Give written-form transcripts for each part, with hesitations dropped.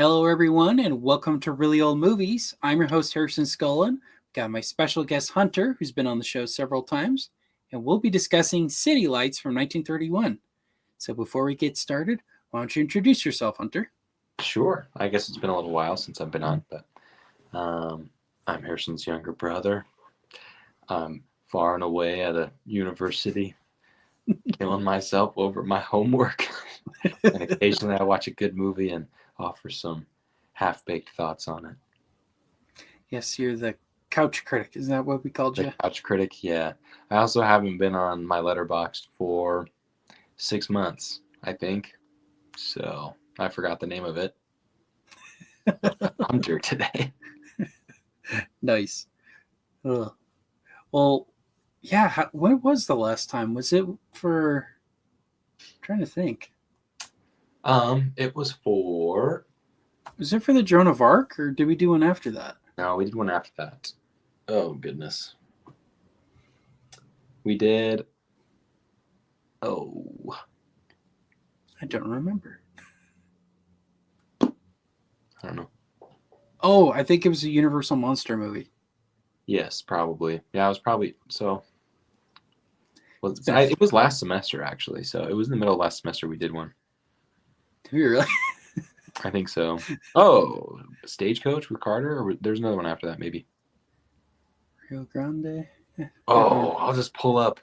Hello, everyone, and welcome to Really Old Movies. I'm your host, Harrison Scullin. Got my special guest, Hunter, who's been on the show several times, and we'll be discussing City Lights from 1931. So before we get started, why don't you introduce yourself, Hunter? Sure. I guess it's been a little while since I've been on, but I'm Harrison's younger brother. I'm far and away at a university, killing myself over my homework. And occasionally I watch a good movie and offer some half-baked thoughts on it. Yes, you're the couch critic. Is that what we called The you? couch critic, yeah. I also haven't been on my Letterboxd for 6 months, I think. So I forgot the name of it. I'm Hunter today. Nice. Ugh. Well, yeah, when was the last time? Was it for... I'm trying to think. It was for... Was it for the Joan of Arc, or did we do one after that? No, we did one after that. Oh, goodness. We did... Oh. I don't remember. I don't know. Oh, I think it was a Universal Monster movie. Yes, probably. Yeah, it was probably... So... Well, it was last semester, actually. So it was in the middle of last semester we did one. Did we really? I think so. Oh, Stagecoach with Carter? Or there's another one after that, maybe. Rio Grande? Oh, I'll just pull up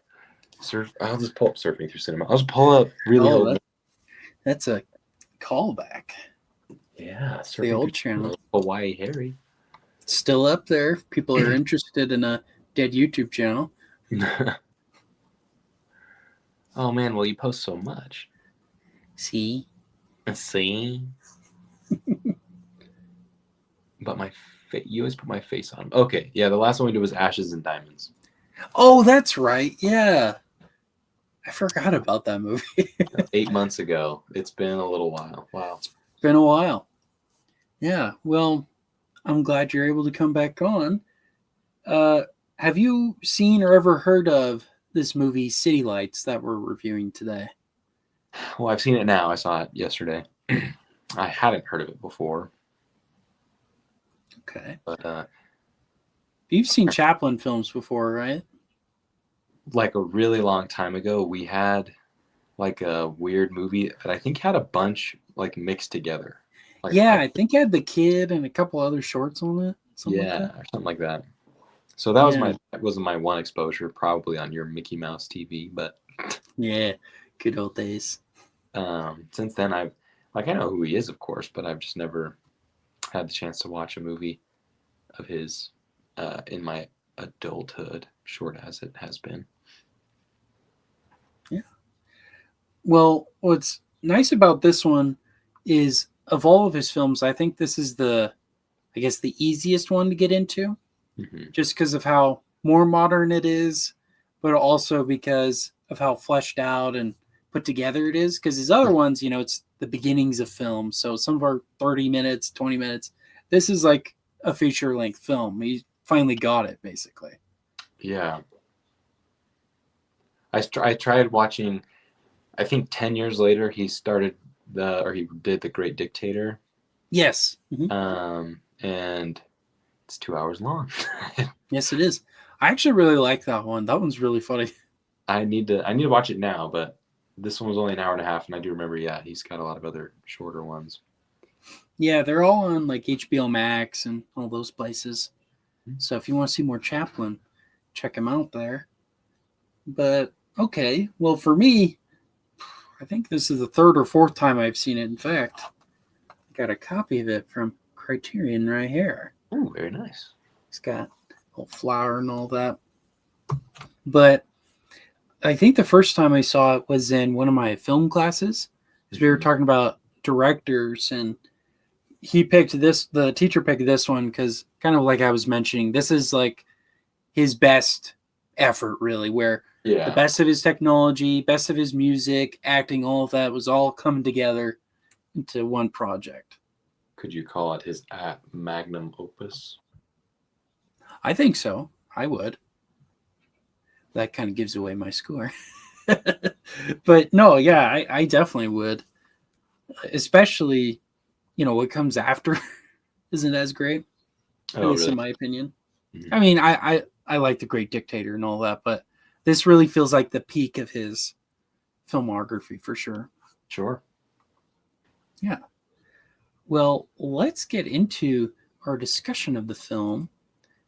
Surfing Through Cinema. I'll just pull up Really Old. That's a callback. Yeah, the old channel. Hawaii Harry. Still up there. If people are interested in a dead YouTube channel. Oh, man, well, you post so much. See? But you always put my face on. Okay, yeah, the last one we did was Ashes and Diamonds. Oh, that's right. Yeah. I forgot about that movie. 8 months ago. It's been a little while. Wow. It's been a while. Yeah, well, I'm glad you're able to come back on. Have you seen or ever heard of this movie, City Lights, that we're reviewing today? Well, I've seen it now. I saw it yesterday. I hadn't heard of it before. Okay. But you've seen Chaplin films before, right? Like a really long time ago, we had like a weird movie that I think had a bunch like mixed together. Like, yeah, I think it had The Kid and a couple other shorts on it. Or something like that. So that was my one exposure, probably on your Mickey Mouse TV. But yeah, good old days. Since then, I know who he is, of course, but I've just never had the chance to watch a movie of his in my adulthood, short as it has been. Yeah. Well, what's nice about this one is, of all of his films, I think this is the easiest one to get into, just because of how more modern it is, but also because of how fleshed out and put together it is. Because his other ones, it's the beginnings of film. So some of our 30 minutes, 20 minutes. This is like a feature-length film. He finally got it, basically. Yeah. I tried watching, I think 10 years later, he did The Great Dictator. Yes. And it's 2 hours long. Yes, it is. I actually really like that one. That one's really funny. I need to watch it now, but this one was only an hour and a half, and I do remember, he's got a lot of other shorter ones. Yeah, they're all on like HBO Max and all those places. So if you want to see more Chaplin, check him out there. But okay, well, for me, I think this is the third or fourth time I've seen it. In fact, I got a copy of it from Criterion right here. Oh, very nice. It's got a little flower and all that. But I think the first time I saw it was in one of my film classes, because we were talking about directors, and the teacher picked this one because, kind of like I was mentioning, this is like his best effort, really, where the best of his technology, best of his music, acting, all of that was all coming together into one project. Could you call it his magnum opus? I think so. I would. That kind of gives away my score. But no, yeah, I definitely would. Especially, what comes after isn't as great, at Oh, least in really? my opinion. Mhm. I mean, I like The Great Dictator and all that, but this really feels like the peak of his filmography for sure. Sure. Yeah. Well, let's get into our discussion of the film.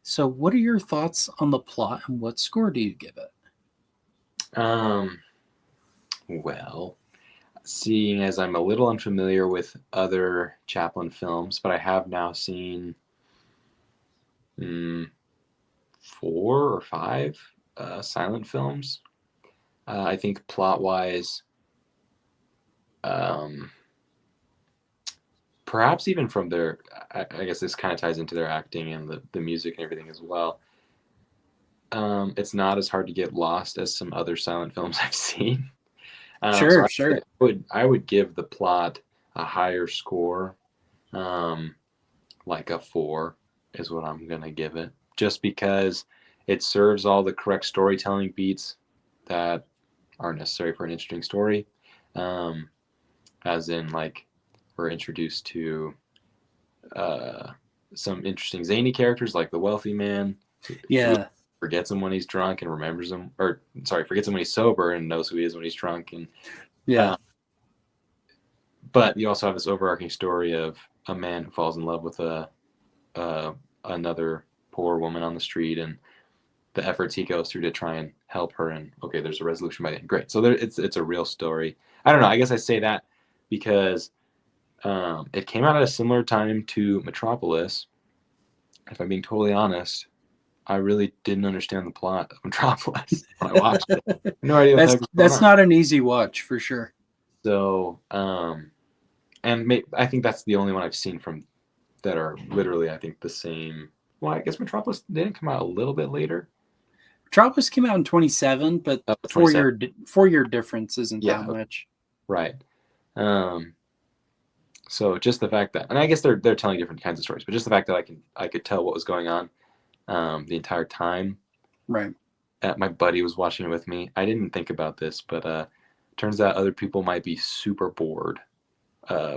So, what are your thoughts on the plot and what score do you give it? Well, seeing as I'm a little unfamiliar with other Chaplin films, but I have now seen 4 or 5 silent films. I think plot-wise, um, perhaps even from their, I guess this kind of ties into their acting and the music and everything as well. It's not as hard to get lost as some other silent films I've seen. So Sure, sure. I would give the plot a higher score, um, like a 4 is what I'm gonna give it, just because it serves all the correct storytelling beats that are necessary for an interesting story. Um, as in, like, we're introduced to uh, some interesting zany characters, like the wealthy man who Yeah, forgets him when he's drunk and remembers him, or sorry, forgets him when he's sober and knows who he is when he's drunk, and yeah, uh, but you also have this overarching story of a man who falls in love with uh, another poor woman on the street, and the efforts he goes through to try and help her. And okay, there's a resolution by the end. Great. So it's a real story. I don't know. I guess I say that because it came out at a similar time to Metropolis. If I'm being totally honest, I really didn't understand the plot of Metropolis when I watched it. No idea what the heck was going that's on. not an easy watch for sure. So, I think that's the only one I've seen from that are literally, I think, the same. Well, I guess Metropolis didn't come out a little bit later. Metropolis came out in 27, but Oh, four 27. year 4 year difference isn't Yeah, that okay, much. right. Um, so just the fact that, and I guess they're telling different kinds of stories, but just the fact that I could tell what was going on the entire time. Right. My buddy was watching it with me. I didn't think about this, but turns out other people might be super bored.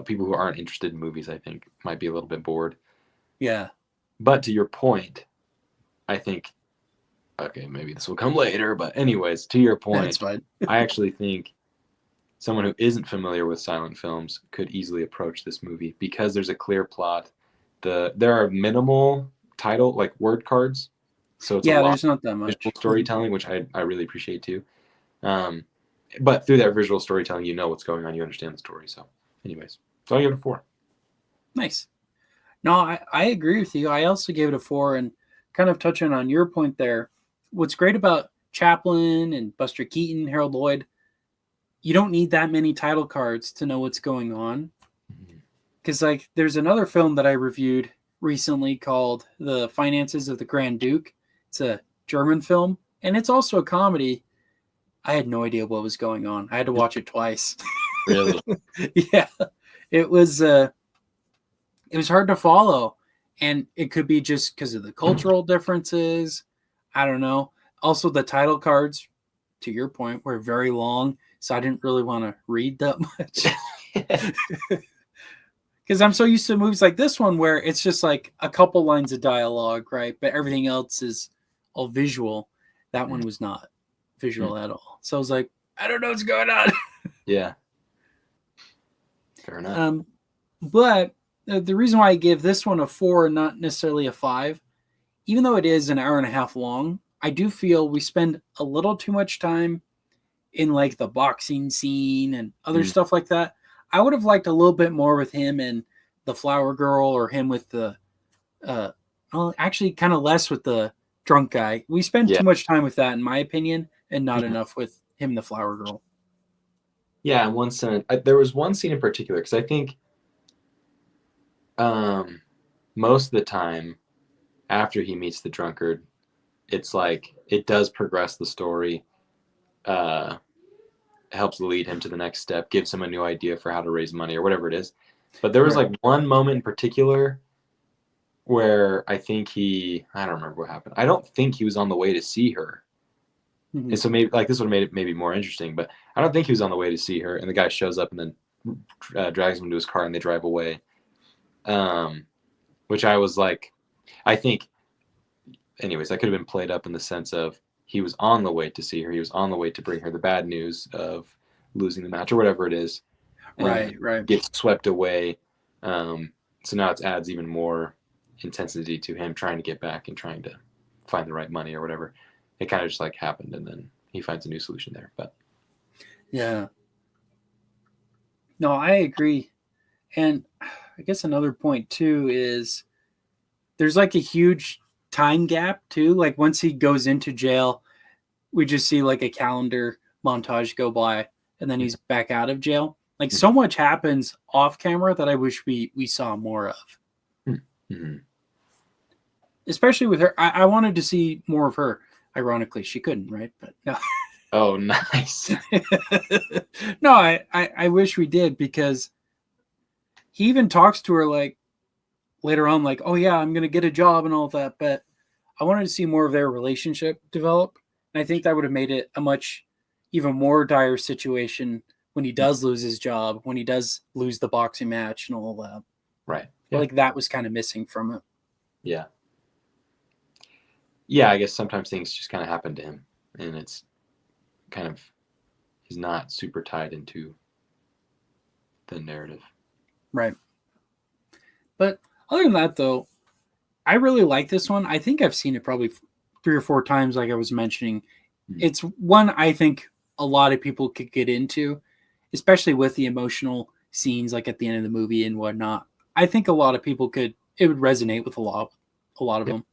People who aren't interested in movies, I think, might be a little bit bored. Yeah. But to your point, I think, okay, maybe this will come later, but anyways, to your That's point, fine. I actually think someone who isn't familiar with silent films could easily approach this movie because there's a clear plot. There are minimal title, like, word cards, so it's a Yeah, lot there's not that of visual much. storytelling, which I really appreciate too. Um, but through that visual storytelling, you know what's going on, you understand the story. So, anyways, so I give it a 4. Nice. No, I agree with you. I also gave it a 4, and kind of touching on your point there. What's great about Chaplin and Buster Keaton, Harold Lloyd, you don't need that many title cards to know what's going on. Because, like, there's another film that I reviewed recently called The Finances of the Grand Duke. It's a German film, and it's also a comedy. I had no idea what was going on. I had to watch it twice. Really? Yeah, it was uh, it was hard to follow, and it could be just because of the cultural differences. I don't know. Also, the title cards, to your point, were very long, so I didn't really want to read that much. Because I'm so used to movies like this one where it's just like a couple lines of dialogue, right? But everything else is all visual. That one was not visual at all. So I was like, I don't know what's going on. Yeah, fair enough. But the reason why I give this one a 4 and not necessarily a 5, even though it is an hour and a half long, I do feel we spend a little too much time in like the boxing scene and other Mm, stuff like that. I would have liked a little bit more with him and the flower girl, or him with the well, actually kind of less with the drunk guy. We spend yeah. too much time with that, in my opinion, and not Mhm. enough with him and the flower girl. Yeah, in one sense, there was one scene in particular because I think um, most of the time after he meets the drunkard, it's like it does progress the story, uh, helps lead him to the next step, gives him a new idea for how to raise money or whatever it is. But there was Right. like one moment in particular where I don't remember what happened. I don't think he was on the way to see her. Mm-hmm. And so maybe like this would have made it maybe more interesting, but I don't think he was on the way to see her. And the guy shows up and then drags him to his car and they drive away. which I was like, I think, anyways, that could have been played up in the sense of he was on the way to see her. He was on the way to bring her the bad news of losing the match or whatever it is. And Right. gets swept away. So now it adds even more intensity to him trying to get back and trying to find the right money or whatever. It kind of just like happened, and then he finds a new solution there. But yeah. No, I agree. And I guess another point too is there's like a huge time gap too. Like once he goes into jail, we just see like a calendar montage go by, and then he's back out of jail. Like so much happens off camera that I wish we saw more of. mm-hmm. Especially with her. I wanted to see more of her. Ironically, she couldn't, right? But no. Oh, nice. No, I wish we did, because he even talks to her like later on, like, oh yeah, I'm gonna get a job and all of that. But I wanted to see more of their relationship develop. And I think that would have made it a much even more dire situation when he does lose his job, when he does lose the boxing match and all that. Right. Yeah. Like that was kind of missing from it. Yeah. Yeah, I guess sometimes things just kind of happen to him, and it's kind of, he's not super tied into the narrative. Right. But other than that, though, I really like this one. I think I've seen it probably 3 or 4 times, like I was mentioning. It's one I think a lot of people could get into, especially with the emotional scenes like at the end of the movie and whatnot. I think a lot of people it would resonate with a lot of them.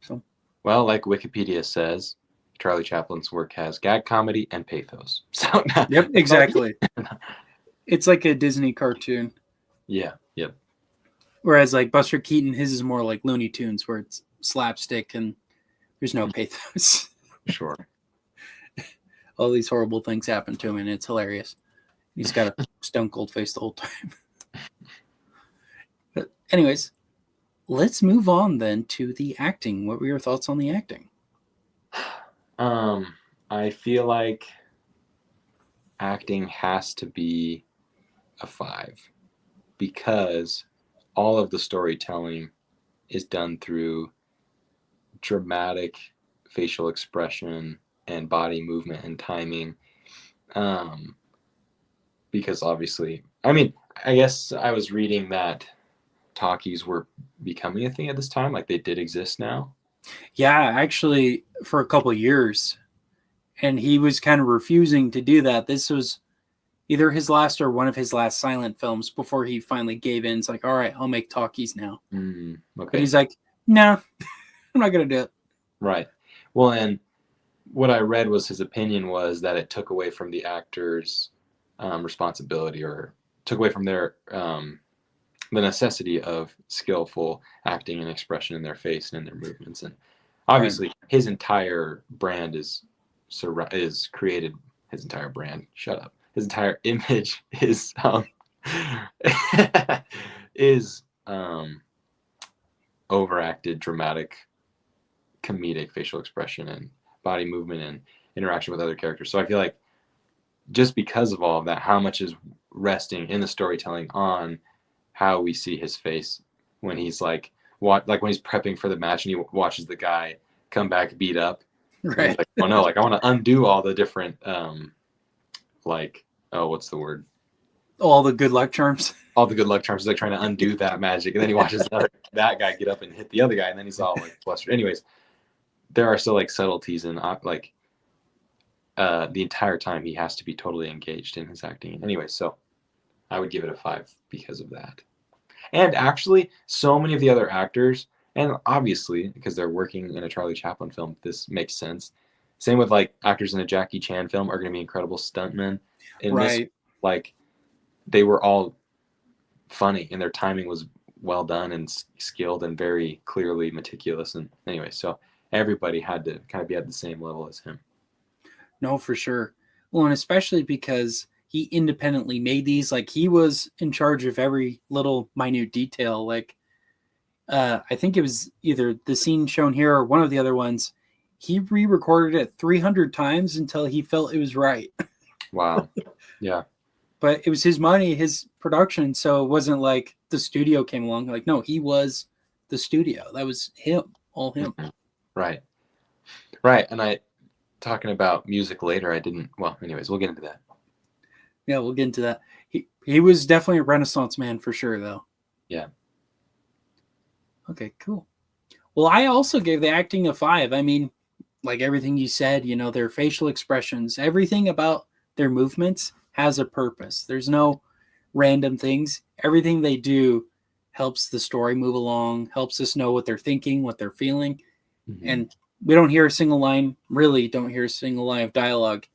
So, well, like Wikipedia says, Charlie Chaplin's work has gag comedy and pathos. So yep, exactly. It's like a Disney cartoon. Yeah, yep. Whereas like Buster Keaton, his is more like Looney Tunes, where it's slapstick and there's no pathos. Sure. All these horrible things happen to him, and it's hilarious. He's got a stone cold face the whole time. But anyways, let's move on then to the acting. What were your thoughts on the acting? I feel like acting has to be a 5, because all of the storytelling is done through dramatic facial expression and body movement and timing. Because obviously, I mean, I guess I was reading that talkies were becoming a thing at this time, like they did exist now. Yeah, actually, for a couple of years. And he was kind of refusing to do that. This was either his last or one of his last silent films before he finally gave in. It's like, all right, I'll make talkies now. Okay. But he's like, no, I'm not going to do it. Right. Well, and what I read was his opinion was that it took away from the actors' responsibility, or took away from their the necessity of skillful acting and expression in their face and in their movements. And obviously, his entire brand is created. His entire brand. Shut up. His entire image is overacted, dramatic, comedic facial expression and body movement and interaction with other characters. So I feel like just because of all of that, how much is resting in the storytelling on how we see his face when he's like when he's prepping for the match and he watches the guy come back beat up. Right. Like, oh no, like I want to undo all the different what's the word? All the good luck charms. All the good luck charms. He's like trying to undo that magic, and then he watches that guy get up and hit the other guy, and then he's all like flustered. Anyways, there are still like subtleties and like the entire time he has to be totally engaged in his acting. Anyway, so I would give it a 5 because of that. And actually, so many of the other actors, and obviously because they're working in a Charlie Chaplin film, this makes sense. Same with like actors in a Jackie Chan film are going to be incredible stuntmen. In this, like they were all funny and their timing was well done and skilled and very clearly meticulous. And anyway, so everybody had to kind of be at the same level as him. No, for sure. Well, and especially because he independently made these, like he was in charge of every little minute detail. Like I think it was either the scene shown here or one of the other ones. He re-recorded it 300 times until he felt it was right. Wow. Yeah. but it was his money, his production. So it wasn't like the studio came along. Like, no, he was the studio. That was him, all him. Mhm. Right. Right. And talking about music later, well, anyways, we'll get into that. Yeah, we'll get into that. He was definitely a Renaissance man for sure, though. Yeah. Okay, cool. Well, I also gave the acting a 5. I mean, like everything you said, their facial expressions, everything about their movements has a purpose. There's no random things. Everything they do helps the story move along, helps us know what they're thinking, what they're feeling. Mm-hmm. And we don't hear a single line, really don't hear a single line of dialogue.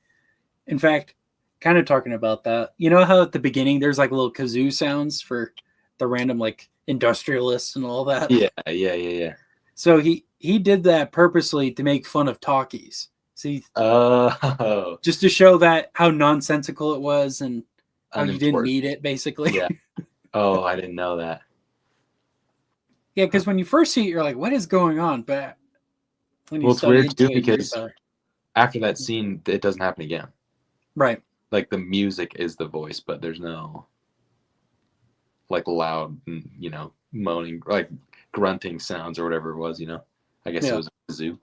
In fact, kind of talking about that, you know how at the beginning there's like little kazoo sounds for the random like industrialists and all that? Yeah. So he did that purposely to make fun of talkies. See, just to show that how nonsensical it was and how you didn't need it, basically. Yeah. Oh, I didn't know that. Yeah, because when you first see it, you're like, "What is going on?" But when you it's weird too because after that scene, it doesn't happen again. Right. Like the music is the voice, but there's no like loud, moaning, like grunting sounds or whatever it was. I guess it was a kazoo.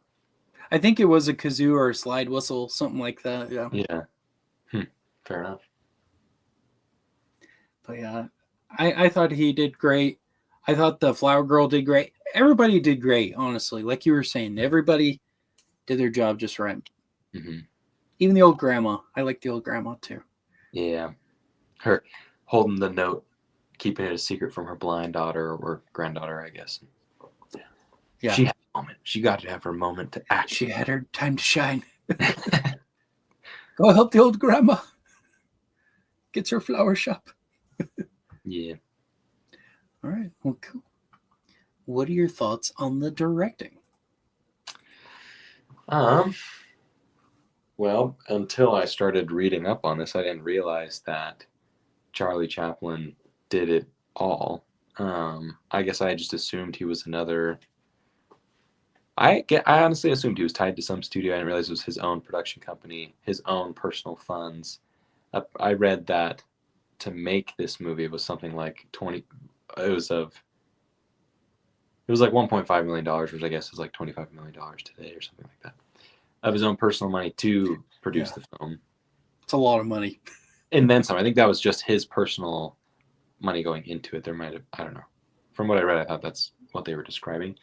I think it was a kazoo or a slide whistle, something like that. Yeah. Yeah. Fair enough. But yeah, I thought he did great. I thought the flower girl did great. Everybody did great, honestly. Like you were saying, everybody did their job just right. Mm-hmm. Even the old grandma. I like the old grandma too. Yeah. Her holding the note, keeping it a secret from her blind daughter or granddaughter, I guess. Yeah. She had a moment. She got to have her moment to act. She had her time to shine. Go help the old grandma. Gets her flower shop. Yeah. All right. Well, cool. What are your thoughts on the directing? Well, until I started reading up on this, I didn't realize that Charlie Chaplin did it all. I guess I just assumed he was another. I honestly assumed he was tied to some studio. I didn't realize it was his own production company, his own personal funds. I read that to make this movie, it was something like 20. It was like $1.5 million, which I guess is like $25 million today or something like that, of his own personal money to produce the film. It's a lot of money. And then some. I think that was just his personal money going into it. There might have, I don't know. From what I read, I thought that's what they were describing.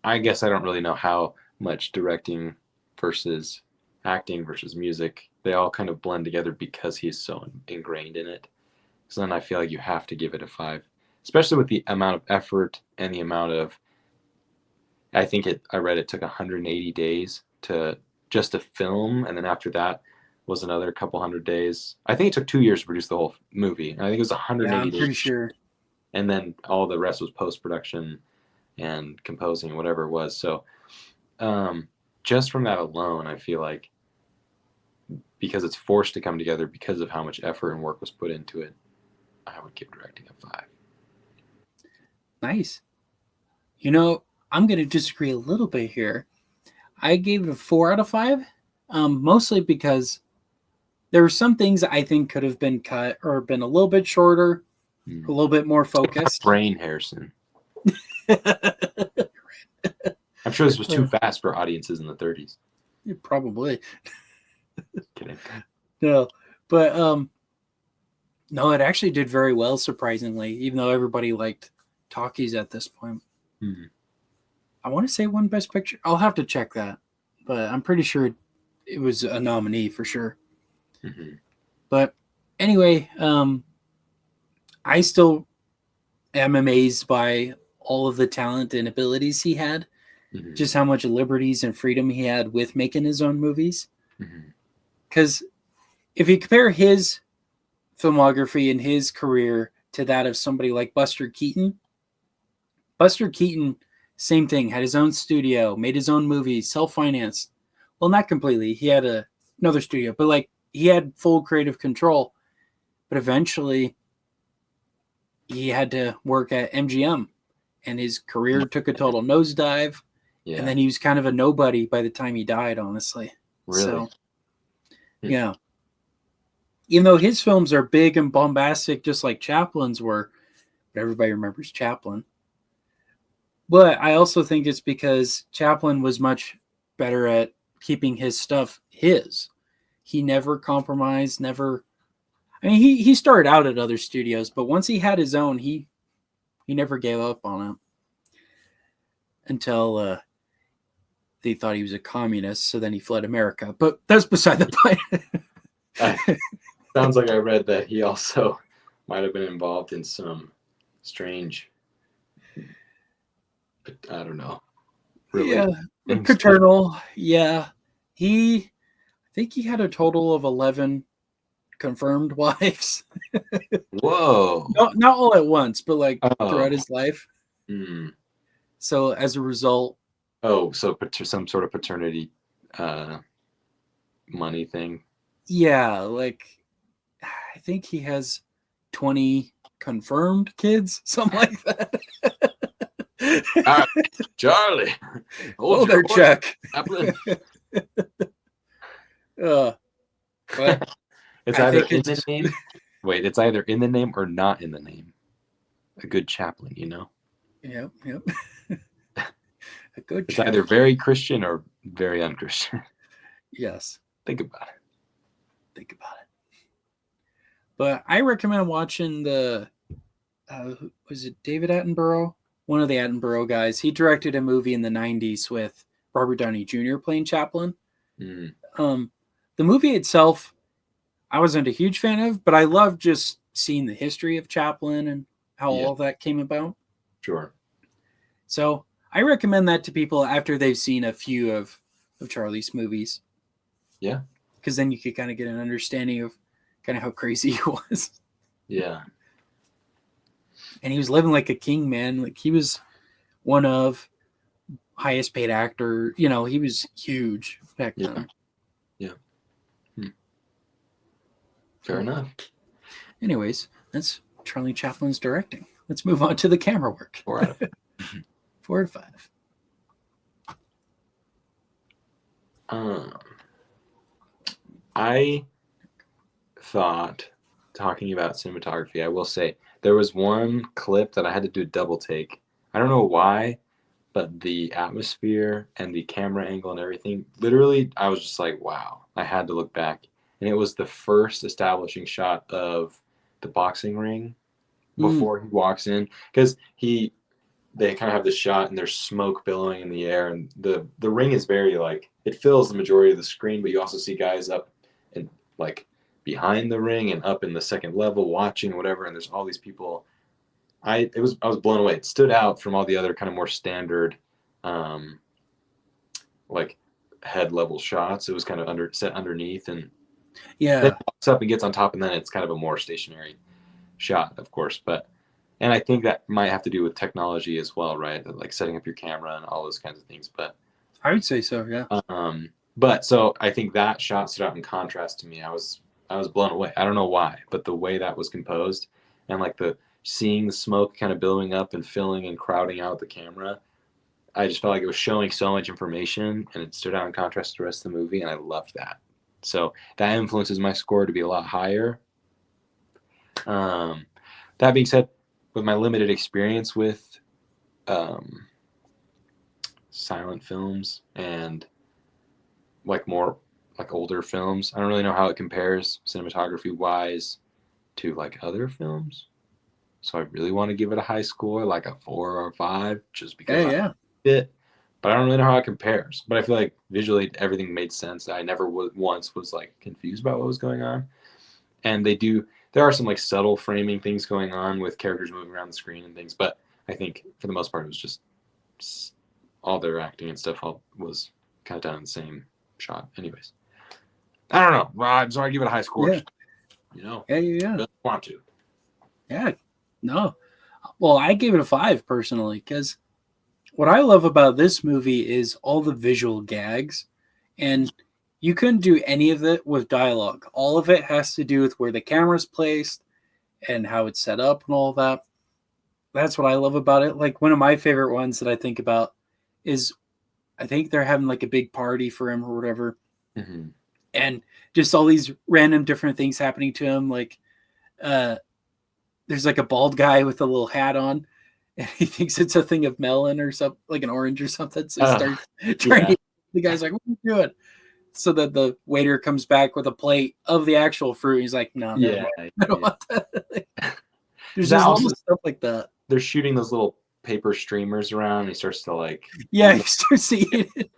I guess I don't really know how much directing versus acting versus music, they all kind of blend together because he's so ingrained in it. So then I feel like you have to give it a 5, especially with the amount of effort and the amount of, I read it took 180 days to film, and then after that was another couple hundred days. I think it took 2 years to produce the whole movie. And I think it was 180 days. I'm pretty sure. And then all the rest was post-production and composing, whatever it was. So just from that alone, I feel like because it's forced to come together because of how much effort and work was put into it, I would give directing a 5. Nice. I'm going to disagree a little bit here. I gave it a 4 out of 5, mostly because there were some things I think could have been cut or been a little bit shorter, a little bit more focused. Brain, Harrison. I'm sure this was too fast for audiences in the 30s. Probably. Kidding. No, but no, it actually did very well, surprisingly, even though everybody liked talkies at this point. Mm-hmm. I want to say won Best Picture. I'll have to check that, but I'm pretty sure it was a nominee for sure. Mm-hmm. But anyway, I still am amazed by all of the talent and abilities he had, just how much liberties and freedom he had with making his own movies. Because if you compare his filmography and his career to that of somebody like Buster Keaton, same thing, had his own studio, made his own movies, self-financed. Well, not completely. He had another studio, but like he had full creative control. But eventually he had to work at MGM and his career took a total nosedive. Yeah. And then he was kind of a nobody by the time he died, honestly. Really? So, yeah. Even though his films are big and bombastic, just like Chaplin's were, but everybody remembers Chaplin. But I also think it's because Chaplin was much better at keeping his stuff his. He never compromised, never. I mean, he started out at other studios, but once he had his own, he never gave up on it until they thought he was a communist. So then he fled America. But that's beside the point. Sounds like I read that he also might have been involved in some strange, I don't know. Yeah, paternal. Yeah, I think he had a total of 11 confirmed wives. Whoa! Not all at once, but like throughout his life. Mm. So as a result, so some sort of paternity money thing. Yeah, like I think he has 20 confirmed kids, something like that. Charlie, hold their check. But it's either in the name. Wait, it's either in the name or not in the name. A good Chaplin, you know. Yep. A good. It's either very Christian or very unchristian. Yes. Think about it. But I recommend watching the. Was it David Attenborough? One of the Attenborough guys. He directed a movie in the 90s with Robert Downey Jr. playing Chaplin. Mm. The movie itself, I wasn't a huge fan of, but I loved just seeing the history of Chaplin and how all that came about. Sure. So I recommend that to people after they've seen a few of Charlie's movies. Yeah. Because then you could kind of get an understanding of kind of how crazy he was. Yeah. And he was living like a king, man. Like he was one of highest paid actor. You know, he was huge back then. Yeah. Fair enough. Anyways, that's Charlie Chaplin's directing. Let's move on to the camera work. 4 out of 5. 4 out of 5. I thought, talking about cinematography, I will say there was one clip that I had to do a double take. I don't know why, but the atmosphere and the camera angle and everything, literally, I was just like, wow. I had to look back. And it was the first establishing shot of the boxing ring before he walks in. Because they kind of have this shot and there's smoke billowing in the air. And the ring is very, like, it fills the majority of the screen, but you also see guys up and, like, behind the ring and up in the second level watching whatever. And there's all these people. I was blown away. It stood out from all the other kind of more standard, like, head level shots. It was kind of set underneath and then it walks up and gets on top, and then it's kind of a more stationary shot, of course. And I think that might have to do with technology as well, right? Like setting up your camera and all those kinds of things. But I would say so, yeah. But so I think that shot stood out in contrast to me. I was blown away. I don't know why, but the way that was composed and like seeing the smoke kind of billowing up and filling and crowding out the camera, I just felt like it was showing so much information, and it stood out in contrast to the rest of the movie, and I loved that. So that influences my score to be a lot higher. That being said, with my limited experience with silent films and like more like older films, I don't really know how it compares cinematography wise to like other films. So I really want to give it a high score, like a 4 or 5, just because I liked it. But I don't really know how it compares. But I feel like visually everything made sense. I never once was like confused about what was going on. And there are some like subtle framing things going on with characters moving around the screen and things. But I think for the most part, it was just all their acting and stuff was kind of done in the same shot. Anyways, I don't know. So I give it a high score. Yeah. You know? Yeah. Really want to. Yeah. No. Well, I gave it a 5 personally, because what I love about this movie is all the visual gags, and you couldn't do any of it with dialogue. All of it has to do with where the camera's placed and how it's set up and all that. That's what I love about it. Like one of my favorite ones that I think about is I think they're having like a big party for him or whatever. Mm-hmm. And just all these random different things happening to him. Like, there's like a bald guy with a little hat on, and he thinks it's a thing of melon or something, like an orange or something. So he starts trying to. The guy's like, "What are you doing?" So that the waiter comes back with a plate of the actual fruit. He's like, "No, never mind. I don't want that." There's just little stuff like that. They're shooting those little paper streamers around. And he starts to like. Yeah, he starts eating it.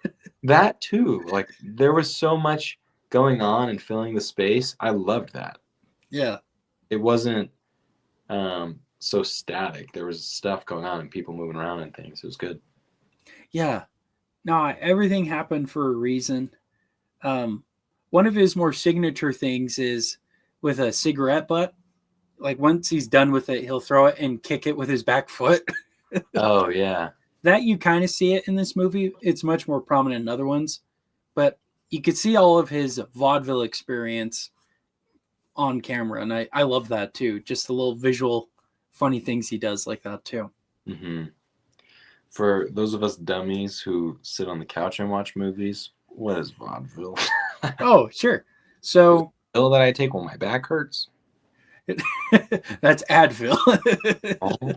That too. Like there was so much going on and filling the space. I loved that. Yeah. It wasn't so static. There was stuff going on and people moving around and things. It was good. Yeah. No, everything happened for a reason. One of his more signature things is with a cigarette butt. Like once he's done with it, he'll throw it and kick it with his back foot. Oh yeah. That you kind of see it in this movie. It's much more prominent in other ones, but you could see all of his vaudeville experience on camera, and I love that too. Just the little visual, funny things he does like that too. Mm-hmm. For those of us dummies who sit on the couch and watch movies, what is vaudeville? Oh, sure. So pill that I take when my back hurts. That's Advil. Oh.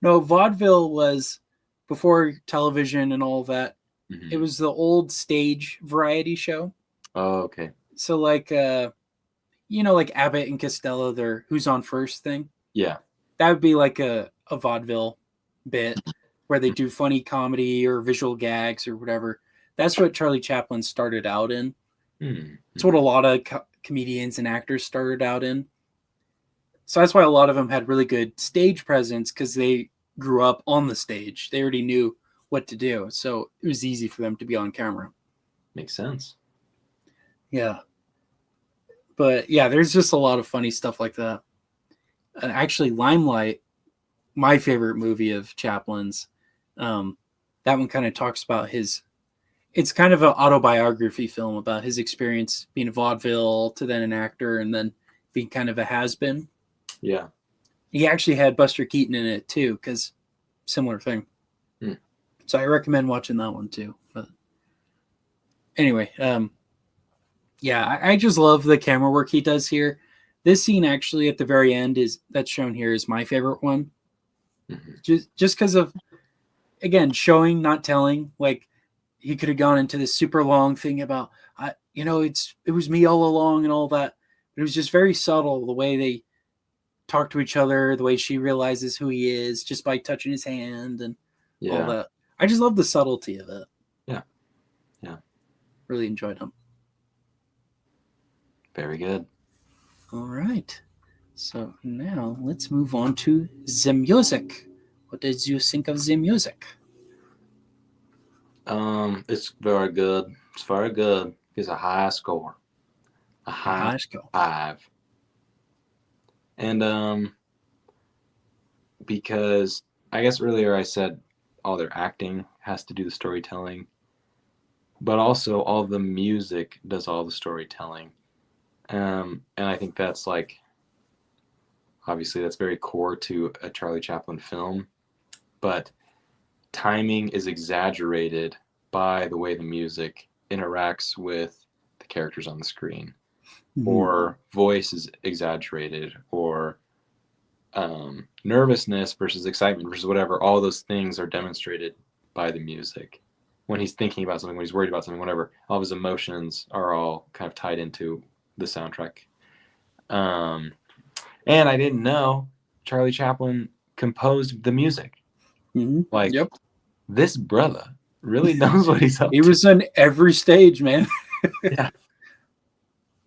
No, vaudeville was before television and all that. Mm-hmm. It was the old stage variety show. Oh, okay. So like like Abbott and Costello, their Who's on First thing. Yeah. That would be like a vaudeville bit where they do funny comedy or visual gags or whatever. That's what Charlie Chaplin started out in. Mm-hmm. It's what a lot of comedians and actors started out in. So that's why a lot of them had really good stage presence, because they grew up on the stage. They already knew what to do. So it was easy for them to be on camera. Makes sense. Yeah. But yeah, there's just a lot of funny stuff like that. And actually, Limelight, my favorite movie of Chaplin's, that one kind of talks about it's kind of an autobiography film about his experience being a vaudeville to then an actor and then being kind of a has-been. Yeah. He actually had Buster Keaton in it too, because similar thing. So I recommend watching that one too. But anyway, yeah, I just love the camera work he does here. This scene actually at the very end that's shown here is my favorite one. Mm-hmm. Just because of, again, showing, not telling. Like he could have gone into this super long thing about, it was me all along and all that. But it was just very subtle the way they talk to each other, the way she realizes who he is just by touching his hand and all that. I just love the subtlety of it. Yeah. Yeah. Really enjoyed him. Very good. All right. So now let's move on to the music. What did you think of the music? It's very good. It's very good. It's a high score. A high score. 5. And because I guess earlier I said all their acting has to do the storytelling, but also all the music does all the storytelling. And I think that's like, obviously that's very core to a Charlie Chaplin film, but timing is exaggerated by the way the music interacts with the characters on the screen. Mm-hmm. Or voice is exaggerated, or nervousness versus excitement versus whatever. All those things are demonstrated by the music. When he's thinking about something, when he's worried about something, whatever, all of his emotions are all kind of tied into the soundtrack. And I didn't know Charlie Chaplin composed the music. Mm-hmm. Like, this brother really knows what he's up to. He was on every stage, man. Yeah.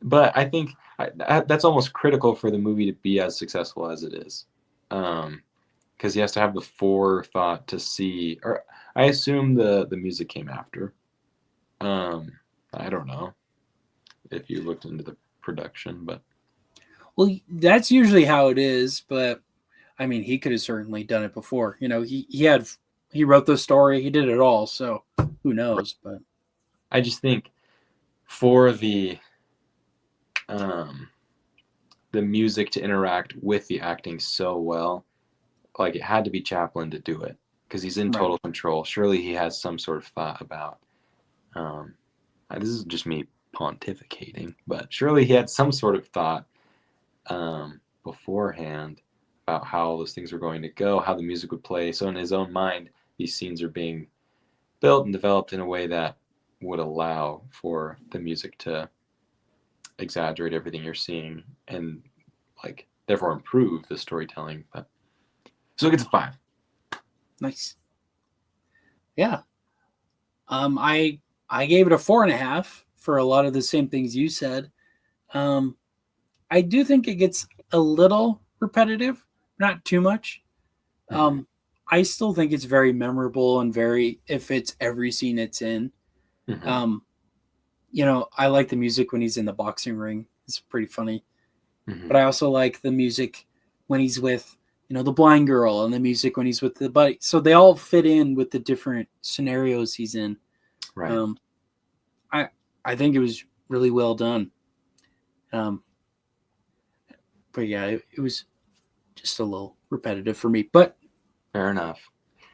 But I think that's almost critical for the movie to be as successful as it is. Because he has to have the forethought to see, or I assume the music came after. I don't know if you looked into the production, but. Well, that's usually how it is, but I mean, he could have certainly done it before. He wrote the story, he did it all, so who knows? But I just think for the music to interact with the acting so well, like it had to be Chaplin to do it. because he's in Right. total control. Surely he has some sort of thought about. This is just me pontificating, but surely he had some sort of thought beforehand about how all those things were going to go, how the music would play. So in his own mind, these scenes are being built and developed in a way that would allow for the music to exaggerate everything you're seeing and like therefore improve the storytelling. But so it gets a 5. Nice. Yeah. I gave it a 4.5 for a lot of the same things you said. I do think it gets a little repetitive, not too much. I still think it's very memorable and very, if it's every scene it's in. I like the music when he's in the boxing ring. It's pretty funny. But I also like the music when he's with, the blind girl, and the music when he's with the buddy. So they all fit in with the different scenarios he's in. Right. I think it was really well done. But yeah, it was just a little repetitive for me. But fair enough.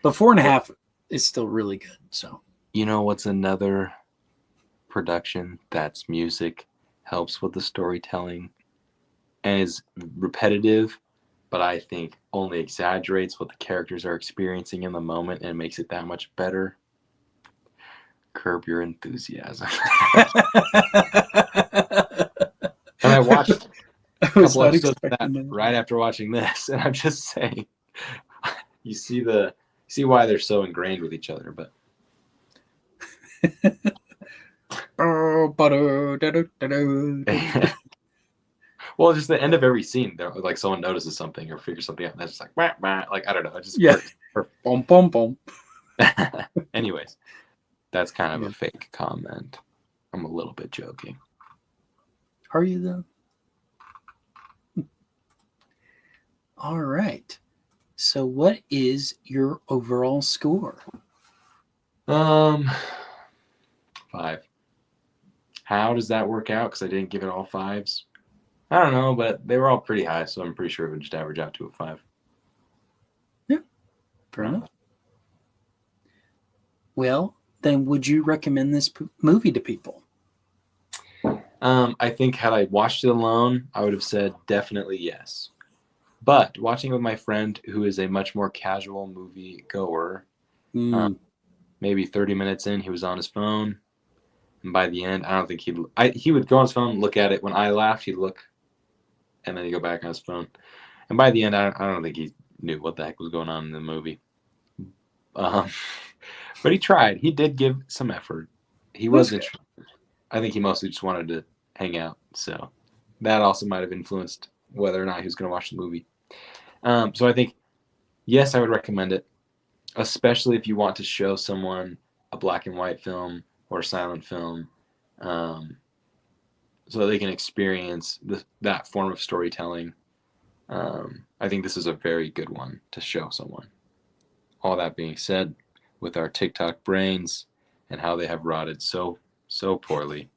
But 4.5 is still really good. So what's another production that's music helps with the storytelling and is repetitive, but I think only exaggerates what the characters are experiencing in the moment and makes it that much better? Curb Your Enthusiasm. And I watched a couple episodes of that right after watching this, and I'm just saying, you see why they're so ingrained with each other, but. Well, just the end of every scene, like someone notices something or figures something out, and that's just like, bah, bah, like I don't know, it just works. Boom, boom, boom. Anyways, that's kind of a fake comment. I'm a little bit joking. Are you though? All right. So, what is your overall score? 5. How does that work out? Because I didn't give it all 5s. I don't know, but they were all pretty high, so I'm pretty sure it would just average out to a 5. Yeah, fair enough. Well, then would you recommend this movie to people? I think had I watched it alone, I would have said definitely yes. But watching with my friend, who is a much more casual movie goer, maybe 30 minutes in, he was on his phone. And by the end, I don't think he would go on his phone, look at it. When I laughed, he'd look, and then he'd go back on his phone. And by the end, I don't think he knew what the heck was going on in the movie. But he tried. He did give some effort. He was interested. I think he mostly just wanted to hang out. So that also might have influenced whether or not he was going to watch the movie. So I think, yes, I would recommend it, especially if you want to show someone a black and white film or a silent film, so they can experience that form of storytelling. I think this is a very good one to show someone. All that being said, with our TikTok brains and how they have rotted so poorly,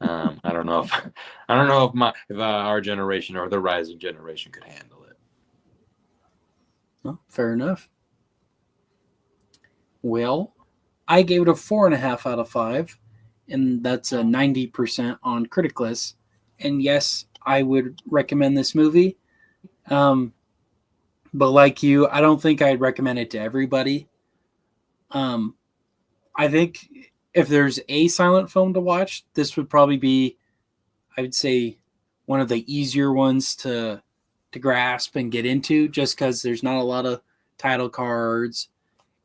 I don't know if our generation or the rising generation could handle it. Well, fair enough. Well, I gave it a 4.5 out of 5, and that's a 90% on critic list. And yes, I would recommend this movie. But like you, I don't think I'd recommend it to everybody. I think if there's a silent film to watch, this would probably be, I would say, one of the easier ones to grasp and get into, just because there's not a lot of title cards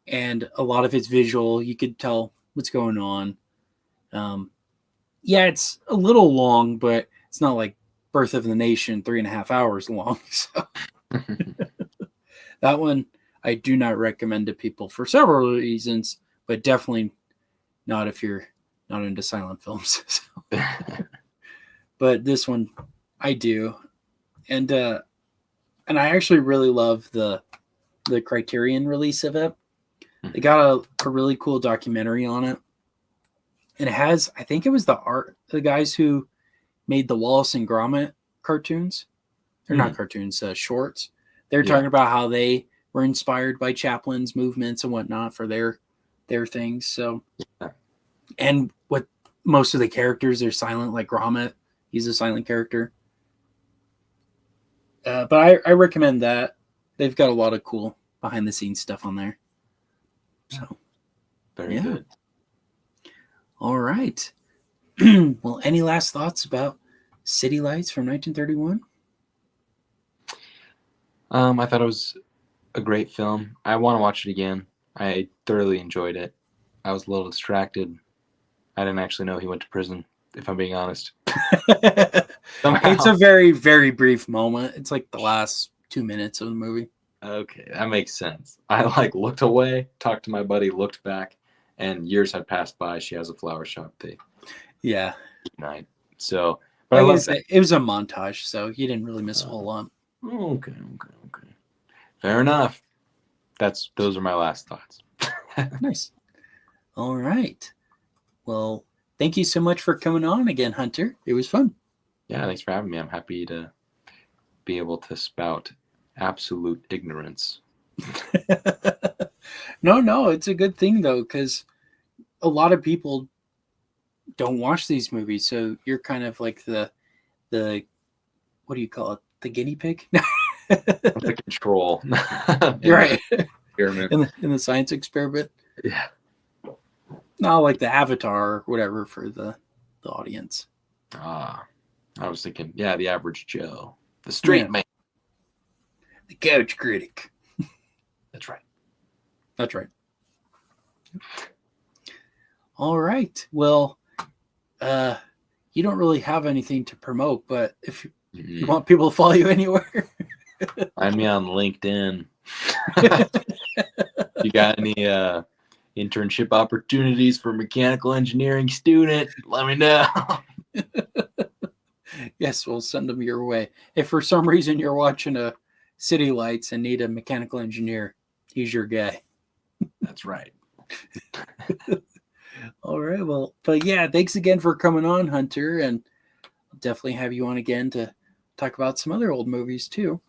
and a lot of it's visual. You could tell what's going on. Yeah, it's a little long, but it's not like Birth of the Nation, 3.5 hours long. So that one I do not recommend to people for several reasons, but definitely not if you're not into silent films. So. But this one I do. And I actually really love the Criterion release of it. They got a really cool documentary on it. And it has, I think it was the guys who made the Wallace and Gromit cartoons. They're not cartoons, shorts. They're talking about how they were inspired by Chaplin's movements and whatnot for their things. So, and what most of the characters are silent, like Gromit, he's a silent character. But I recommend that. They've got a lot of cool behind the scenes stuff on there. So, Very good. All right. Well, any last thoughts about City Lights from 1931? I thought it was a great film. I want to watch it again. I thoroughly enjoyed it. I was a little distracted. I didn't actually know he went to prison, if I'm being honest. It's a very, very brief moment. It's like the last 2 minutes of the movie. Okay, that makes sense. I looked away, talked to my buddy, looked back, and years had passed by. She has a flower shop. They night. So, but I love that. It was a montage, so you didn't really miss a whole lot. Okay. Fair enough. Those are my last thoughts. Nice. All right. Well, thank you so much for coming on again, Hunter. It was fun. Yeah, thanks for having me. I'm happy to be able to spout absolute ignorance. No, it's a good thing though, because a lot of people don't watch these movies, so you're kind of like the what do you call it? The guinea pig? The control. You're right. Experiment. In the science experiment. Yeah. Not like the Avatar or whatever for the audience. I was thinking, the average Joe. The street man. The couch critic. That's right. All right. Well, you don't really have anything to promote, but if you want people to follow you anywhere, find me on LinkedIn. You got any internship opportunities for mechanical engineering student? Let me know. Yes, we'll send them your way. If for some reason you're watching a City Lights and need a mechanical engineer, he's your guy. That's right. All right. Well, but yeah, thanks again for coming on, Hunter, and I'll definitely have you on again to talk about some other old movies too.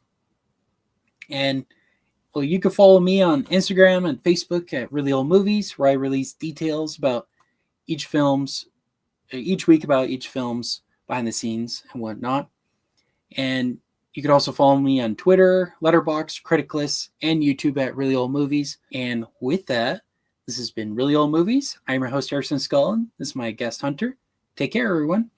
And well, you can follow me on Instagram and Facebook at Really Old Movies, where I release details about each week about each film's behind the scenes and whatnot. And you could also follow me on Twitter, Letterboxd, Criticlist, and YouTube at Really Old Movies. And with that, this has been Really Old Movies. I'm your host, Harrison Scullin. This is my guest, Hunter. Take care, everyone.